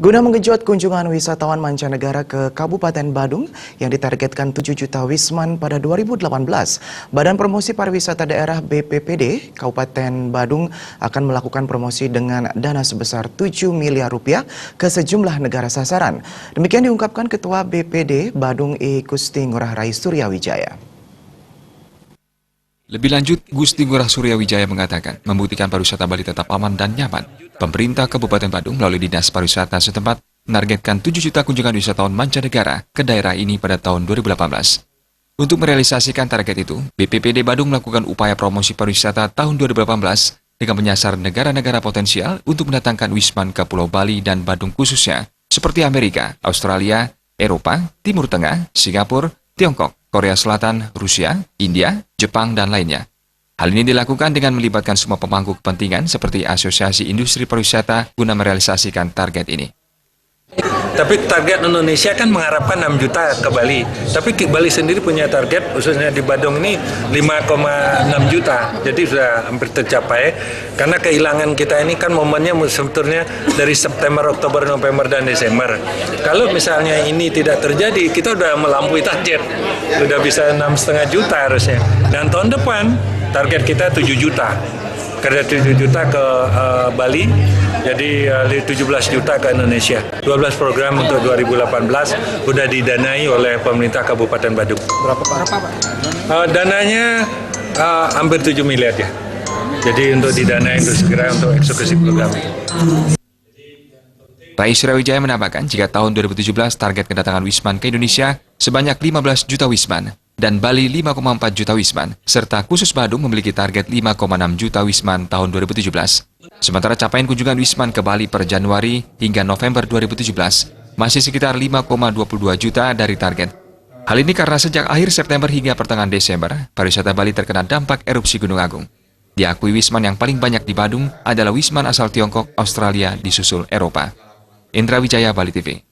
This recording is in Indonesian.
Guna menggenjot kunjungan wisatawan mancanegara ke Kabupaten Badung yang ditargetkan 7 juta wisman pada 2018, Badan Promosi Pariwisata Daerah BPPD Kabupaten Badung akan melakukan promosi dengan dana sebesar 7 miliar rupiah ke sejumlah negara sasaran. Demikian diungkapkan Ketua BPD Badung I Gusti Ngurah Rai Suryawijaya. Lebih lanjut, Gusti Ngurah Suryawijaya mengatakan membuktikan pariwisata Bali tetap aman dan nyaman. Pemerintah Kabupaten Badung melalui Dinas Pariwisata setempat menargetkan 7 juta kunjungan wisatawan mancanegara ke daerah ini pada tahun 2018. Untuk merealisasikan target itu, BPPD Badung melakukan upaya promosi pariwisata tahun 2018 dengan menyasar negara-negara potensial untuk mendatangkan wisman ke Pulau Bali dan Badung khususnya, seperti Amerika, Australia, Eropa, Timur Tengah, Singapura, Tiongkok, Korea Selatan, Rusia, India, Jepang, dan lainnya. Hal ini dilakukan dengan melibatkan semua pemangku kepentingan seperti Asosiasi Industri Pariwisata guna merealisasikan target ini. Tapi target Indonesia kan mengharapkan 6 juta ke Bali. Tapi Bali sendiri punya target, khususnya di Badung ini 5,6 juta. Jadi sudah hampir tercapai. Karena kehilangan kita ini kan momennya sebetulnya dari September, Oktober, November, dan Desember. Kalau misalnya ini tidak terjadi, kita sudah melampaui target. Sudah bisa 6,5 juta harusnya. Dan tahun depan target kita 7 juta. Kerja 7 juta ke Bali, jadi 17 juta ke Indonesia. 12 program untuk 2018 sudah didanai oleh pemerintah Kabupaten Badung. Berapa Pak? Dananya hampir 7 miliar ya. Jadi untuk didanai untuk segera untuk eksekusi program ini. Rai Suryawijaya menambahkan jika tahun 2017 target kedatangan wisman ke Indonesia sebanyak 15 juta wisman dan Bali 5,4 juta wisman, serta khusus Badung memiliki target 5,6 juta wisman tahun 2017. Sementara capaian kunjungan wisman ke Bali per Januari hingga November 2017 masih sekitar 5,22 juta dari target. Hal ini karena sejak akhir September hingga pertengahan Desember, pariwisata Bali terkena dampak erupsi Gunung Agung. Diakui wisman yang paling banyak di Badung adalah wisman asal Tiongkok, Australia, disusul Eropa. Indra Wijaya, Bali TV.